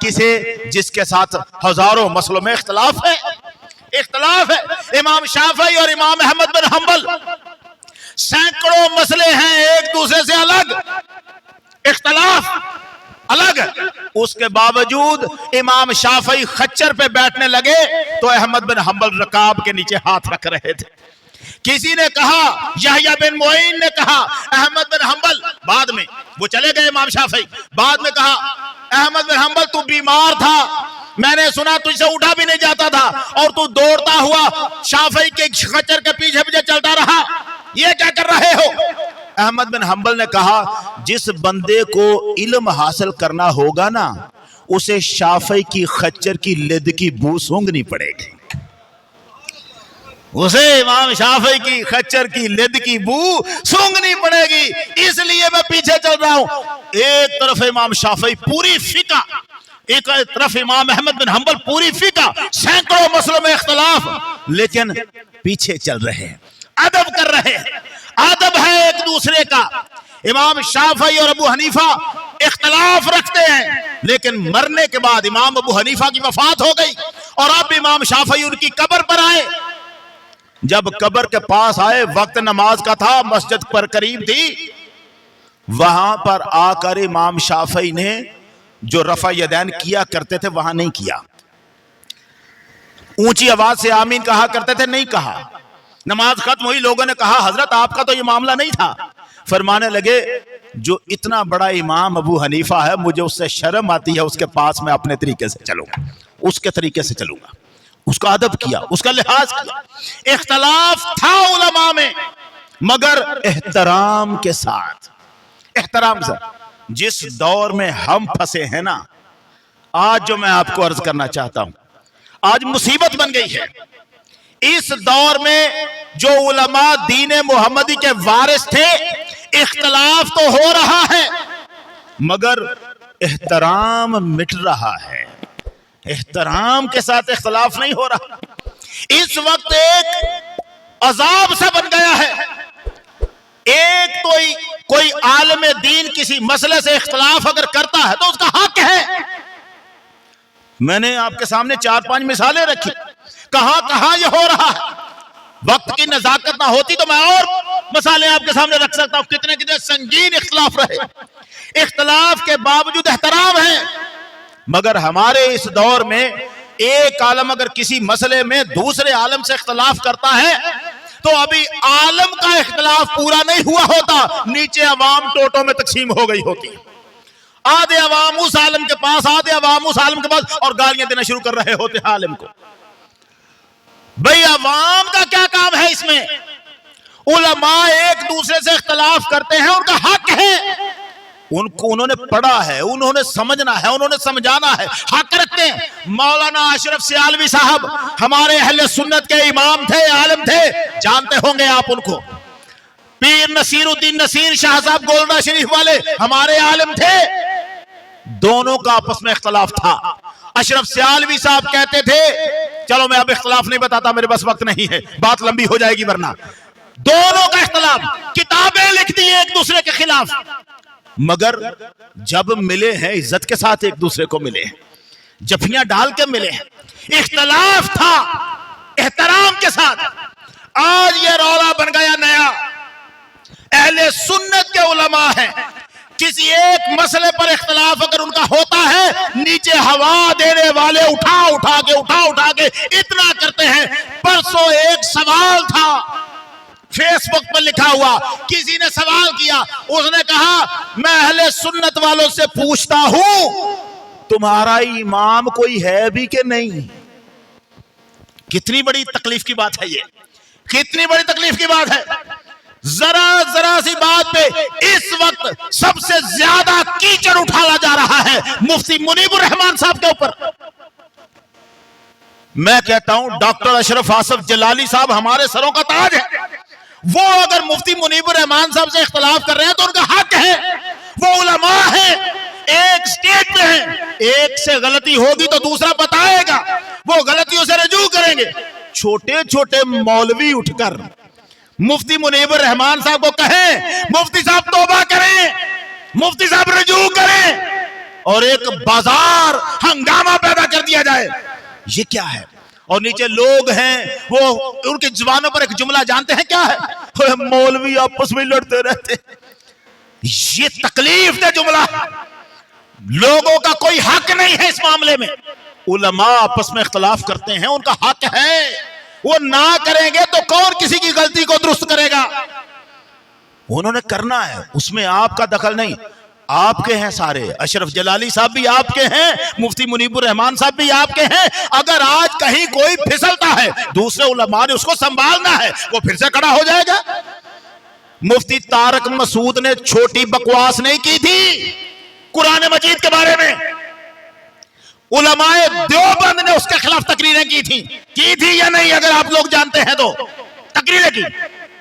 لڑکی سے جس کے ساتھ ہزاروں مسئلوں میں اختلاف ہے. امام شافعی اور امام احمد بن حنبل سینکڑوں مسئلے ہیں ایک دوسرے سے الگ, اختلاف الگ. اس کے باوجود امام شافعی خچر پہ بیٹھنے لگے تو احمد بن حنبل رکاب کے نیچے ہاتھ رکھ رہے تھے. کسی نے کہا, یحییٰ بن معین نے کہا, احمد بن حنبل بعد میں وہ چلے گئے امام شافعی, بعد میں کہا احمد بن حنبل تو بیمار تھا, میں نے سنا تجھ سے اٹھا بھی نہیں جاتا تھا اور تو دوڑتا ہوا شافعی کے خچر کے پیچھے پیچھے چلتا رہا, یہ کیا کر رہے ہو؟ احمد بن حنبل نے کہا جس بندے کو علم حاصل کرنا ہوگا نا اسے شافعی کی خچر کی لد کی بو سونگنی پڑے گی, اسے امام شافعی کی خچر کی لد کی بو سونگنی پڑے گی, اس لیے میں پیچھے چل رہا ہوں. ایک طرف امام شافعی پوری فقہ, ایک طرف امام احمد بن حنبل پوری فقہ, سینکڑوں مسئلوں میں اختلاف, لیکن پیچھے چل رہے ہیں, ادب کر رہے ہیں, ادب ہے ایک دوسرے کا. امام شافعی اور ابو حنیفہ اختلاف رکھتے ہیں, لیکن مرنے کے بعد امام ابو حنیفہ کی وفات ہو گئی اور اب امام شافعی ان کی قبر پر آئے. جب قبر کے پاس آئے, وقت نماز کا تھا, مسجد پر قریب تھی, وہاں پر آ کر امام شافعی نے جو رفع یدین کیا کرتے تھے وہاں نہیں کیا, اونچی آواز سے آمین کہا کرتے تھے نہیں کہا. نماز ختم ہوئی, لوگوں نے کہا حضرت آپ کا تو یہ معاملہ نہیں تھا. فرمانے لگے جو اتنا بڑا امام ابو حنیفہ ہے مجھے اس سے شرم آتی ہے, اس کے پاس میں اپنے طریقے سے چلوں گا, اس کے طریقے سے چلوں گا. اس کا ادب کیا, اس کا لحاظ کیا. اختلاف تھا علماء میں مگر احترام کے ساتھ, احترام سے. جس دور میں ہم پھنسے ہیں نا, آج جو میں آپ کو عرض کرنا چاہتا ہوں, آج مصیبت بن گئی ہے. اس دور میں جو علماء دین محمدی کے وارث تھے, اختلاف تو ہو رہا ہے مگر احترام مٹ رہا ہے, احترام کے ساتھ اختلاف نہیں ہو رہا. اس وقت ایک عذاب سا بن گیا ہے. ایک تو کوئی عالم دین کسی مسئلے سے اختلاف اگر کرتا ہے تو اس کا حق ہے. میں نے آپ کے سامنے 4-5 مثالیں رکھی, کہاں یہ ہو رہا ہے. وقت کی نزاکت نہ ہوتی تو میں اور مثالیں آپ کے سامنے رکھ سکتا ہوں, کتنے سنگین اختلاف رہے. اختلاف کے باوجود احترام ہے, مگر ہمارے اس دور میں ایک عالم اگر کسی مسئلے میں دوسرے عالم سے اختلاف کرتا ہے تو ابھی عالم کا اختلاف پورا نہیں ہوا ہوتا, نیچے عوام ٹوٹوں میں تقسیم ہو گئی ہوتی. آدھے عوام اس عالم کے پاس, آدھے عوام اس عالم کے پاس, اور گالیاں دینا شروع کر رہے ہوتے ہیں عالم کو. بھئی عوام کا کیا کام ہے اس میں؟ علماء ایک دوسرے سے اختلاف کرتے ہیں, ان کا حق ہے, انہوں نے پڑھا ہے, انہوں نے سمجھنا ہے, انہوں نے سمجھانا ہے, حق رکھتے ہیں. مولانا اشرف سیالوی صاحب ہمارے اہل سنت کے امام تھے, عالم تھے, جانتے ہوں گے آپ ان کو. پیر نصیر الدین نصیر شاہ صاحب گولڈا شریف والے ہمارے عالم تھے, دونوں کا آپس میں اختلاف تھا. اشرف سیالوی صاحب کہتے تھے, چلو میں اب اختلاف نہیں بتاتا, میرے پاس وقت نہیں ہے, بات لمبی ہو جائے گی ورنہ. دونوں کا اختلاف, کتابیں لکھ دی ایک دوسرے کے خلاف, مگر جب ملے ہیں عزت کے ساتھ ایک دوسرے کو ملے ہیں, جفیاں ڈال کے ملے ہیں. اختلاف تھا احترام کے ساتھ. آج یہ رولا بن گیا نیا. اہل سنت کے علماء ہیں, کسی ایک مسئلے پر اختلاف اگر ان کا ہوتا ہے, نیچے ہوا دینے والے اٹھا کے اتنا کرتے ہیں. پرسوں ایک سوال تھا فیس بک پر لکھا ہوا, کسی نے سوال کیا, اس نے کہا میں اہل سنت والوں سے پوچھتا ہوں تمہارا امام کوئی ہے بھی کہ نہیں. کتنی بڑی تکلیف کی بات ہے یہ, کتنی بڑی تکلیف کی بات ہے. ذرا سی بات پہ اس وقت سب سے زیادہ کیچڑ اٹھایا جا رہا ہے مفتی منیب الرحمان صاحب کے اوپر. میں کہتا ہوں ڈاکٹر اشرف آصف جلالی صاحب ہمارے سروں کا تاج ہے, وہ اگر مفتی منیب الرحمان صاحب سے اختلاف کر رہے ہیں تو ان کا حق ہے. وہ علماء ہیں, ایک سٹیج پہ ہیں, ایک سے غلطی ہوگی تو دوسرا بتائے گا, وہ غلطیوں سے رجوع کریں گے. چھوٹے مولوی اٹھ کر مفتی منیب الرحمان صاحب کو کہیں مفتی صاحب توبہ کریں, مفتی صاحب رجوع کریں, اور ایک بازار ہنگامہ یہ کیا ہے؟ اور نیچے لوگ ہیں وہ ان کی زبانوں پر ایک جملہ جانتے ہیں کیا ہے؟ مولوی آپس میں لڑتے رہتے. یہ تکلیف دہ جملہ. لوگوں کا کوئی حق نہیں ہے اس معاملے میں. علماء آپس میں اختلاف کرتے ہیں، ان کا حق ہے، وہ نہ کریں گے تو کون کسی کی غلطی کو درست کرے گا؟ انہوں نے کرنا ہے، اس میں آپ کا دخل نہیں. آپ کے ہیں سارے، اشرف جلالی صاحب بھی آپ کے ہیں، مفتی منیب الرحمان صاحب بھی آپ کے ہیں. اگر آج کہیں کوئی پھسلتا ہے دوسرے علماء نے اس کو سنبھالنا ہے، وہ پھر سے کھڑا ہو جائے گا. مفتی طارق مسعود نے چھوٹی بکواس نہیں کی تھی قرآن مجید کے بارے میں. علماء دیوبند نے اس کے خلاف تقریریں کی تھی یا نہیں؟ اگر آپ لوگ جانتے ہیں تو تقریریں کی.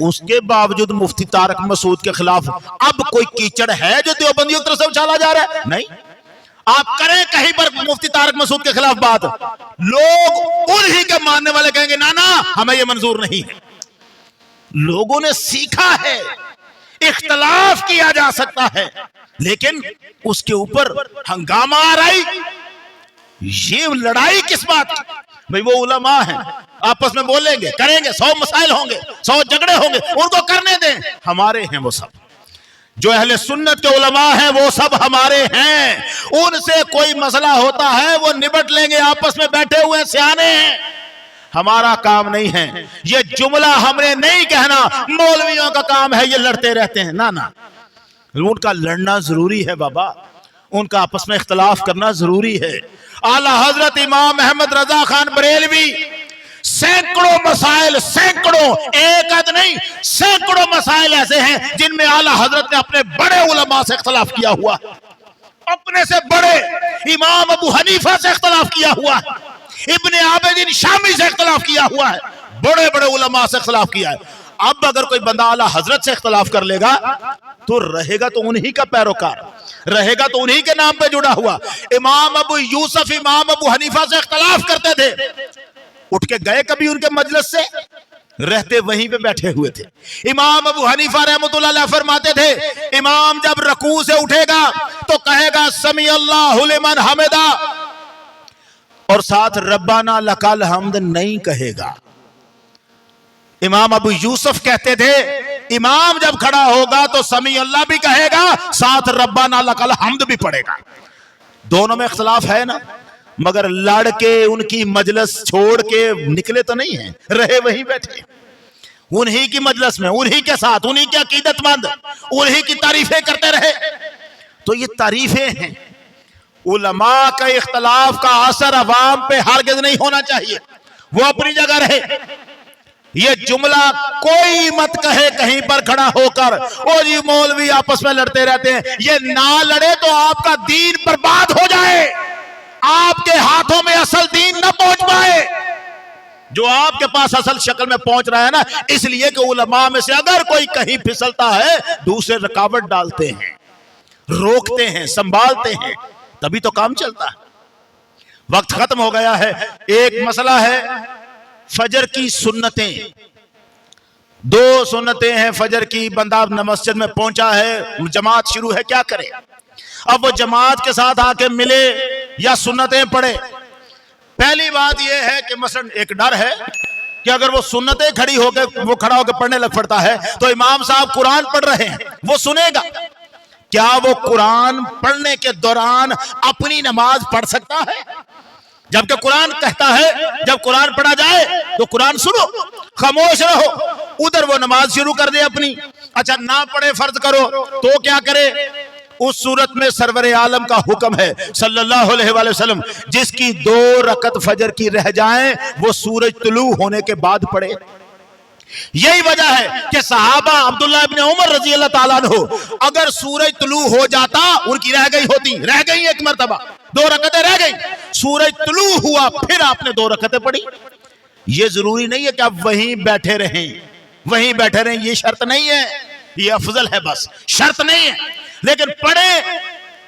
اس کے باوجود مفتی طارق مسعود کے خلاف اب کوئی کیچڑ ہے جو دیوبندیوں کی طرف سے اچھالا جا رہا ہے؟ نہیں. آپ کریں کہیں پر مفتی طارق مسعود کے خلاف بات، لوگ انہی کے ماننے والے کہیں گے نا ہمیں یہ منظور نہیں ہے. لوگوں نے سیکھا ہے اختلاف کیا جا سکتا ہے، لیکن اس کے اوپر ہنگامہ آ رہی، یہ لڑائی کس بات کی؟ بھئی وہ علماء ہیں، آپس میں بولیں گے، کریں گے، 100 مسائل ہوں گے، 100 جھگڑے ہوں گے، ان کو کرنے دیں. ہمارے ہیں وہ سب، جو اہل سنت کے علماء ہیں وہ سب ہمارے ہیں. ان سے کوئی مسئلہ ہوتا ہے وہ نبٹ لیں گے، آپس میں بیٹھے ہوئے سیانے ہیں. ہمارا کام نہیں ہے یہ جملہ ہم نے نہیں کہنا مولویوں کا کام ہے یہ لڑتے رہتے ہیں. نا ان کا لڑنا ضروری ہے بابا، ان کا آپس میں اختلاف کرنا ضروری ہے. اعلی حضرت امام احمد رضا خان بریلوی سینکڑوں مسائل، سینکڑوں، ایک عدد نہیں، سینکڑوں مسائل ایسے ہیں جن میں اعلی حضرت نے اپنے بڑے علماء سے اختلاف کیا ہوا، اپنے سے بڑے امام ابو حنیفہ سے اختلاف کیا ہوا، ابن عابدین شامی سے اختلاف کیا ہوا ہے، بڑے بڑے علماء سے اختلاف کیا ہے. اب اگر کوئی بندہ اعلی حضرت سے اختلاف کر لے گا تو رہے گا تو انہی کا پیروکار، رہے گا تو انہی کے نام پہ جڑا ہوا. امام ابو یوسف امام ابو حنیفہ سے اختلاف کرتے تھے، اٹھ کے گئے کبھی ان کے مجلس سے؟ رہتے وہیں پہ بیٹھے ہوئے تھے. امام ابو حنیفہ رحمۃ اللہ علیہ فرماتے تھے امام جب رکوع سے اٹھے گا تو کہے گا سمیع اللہ لمن حمدہ، اور ساتھ ربنا لکل حمد نہیں کہے گا. امام ابو یوسف کہتے تھے امام جب کھڑا ہوگا تو سمیع اللہ بھی کہے گا، ساتھ ربنا لکل حمد بھی پڑھے گا. دونوں میں اختلاف ہے نا، مگر لڑ کے ان کی مجلس چھوڑ کے نکلے تو نہیں ہیں، رہے وہیں بیٹھے انہی کی مجلس میں، انہی کے ساتھ، انہی کے عقیدت مند، انہی کی تعریفیں کرتے رہے. تو یہ تعریفیں ہیں. علماء کا اختلاف کا اثر عوام پہ ہرگز نہیں ہونا چاہیے، وہ اپنی جگہ رہے. یہ جملہ کوئی مت کہے کہیں پر کھڑا ہو کر اور یہ مولوی آپس میں لڑتے رہتے ہیں. یہ نہ لڑے تو آپ کا دین برباد ہو جائے، آپ کے ہاتھوں میں اصل دین نہ پہنچ پائے. جو آپ کے پاس اصل شکل میں پہنچ رہا ہے نا، اس لیے کہ علماء میں سے اگر کوئی کہیں پھسلتا ہے دوسرے رکاوٹ ڈالتے ہیں، روکتے ہیں، سنبھالتے ہیں، تبھی تو کام چلتا ہے. وقت ختم ہو گیا ہے. ایک مسئلہ ہے فجر کی سنتیں. 2 سنتیں ہیں فجر کی. بندہ مسجد میں پہنچا ہے، جماعت شروع ہے، کیا کرے؟ اب وہ جماعت کے ساتھ آ کے ملے یا سنتیں پڑھے؟ پہلی بات یہ ہے کہ مثلا ایک ڈر ہے کہ اگر وہ سنتیں کھڑی ہو کے وہ کھڑا ہو کے پڑھنے لگ پڑتا ہے تو امام صاحب قرآن پڑھ رہے ہیں وہ سنے گا. کیا وہ قرآن پڑھنے کے دوران اپنی نماز پڑھ سکتا ہے؟ جبکہ قرآن کہتا ہے جب قرآن پڑھا جائے تو قرآن سنو، خاموش رہو. ادھر وہ نماز شروع کر دے اپنی. اچھا نہ پڑھے فرض کرو تو کیا کرے؟ اس صورت میں سرور عالم کا حکم ہے صلی اللہ علیہ وآلہ وسلم جس کی 2 رکعت فجر کی رہ جائیں وہ سورج طلوع ہونے کے بعد پڑھے. یہی وجہ ہے کہ صحابہ عبداللہ ابن عمر رضی اللہ تعالیٰ عنہ اگر سورج طلوع ہو جاتا، ان کی رہ گئی ایک مرتبہ 2 رکعتیں رہ گئی، سورج طلوع ہوا پھر آپ نے 2 رکعتیں پڑھی. یہ ضروری نہیں ہے کہ آپ وہیں بیٹھے رہیں، یہ شرط نہیں ہے، یہ افضل ہے، بس شرط نہیں ہے. لیکن پڑھیں،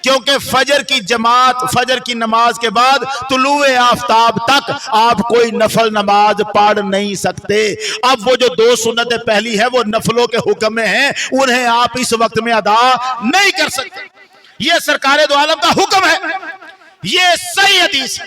کیونکہ فجر کی جماعت، فجر کی نماز کے بعد طلوع آفتاب تک آپ کوئی نفل نماز پڑھ نہیں سکتے. اب وہ جو 2 سنتیں پہلی ہے وہ نفلوں کے حکم میں ہیں، انہیں آپ اس وقت میں ادا نہیں کر سکتے. یہ سرکار دو عالم کا حکم ہے، یہ صحیح حدیث ہے.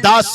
10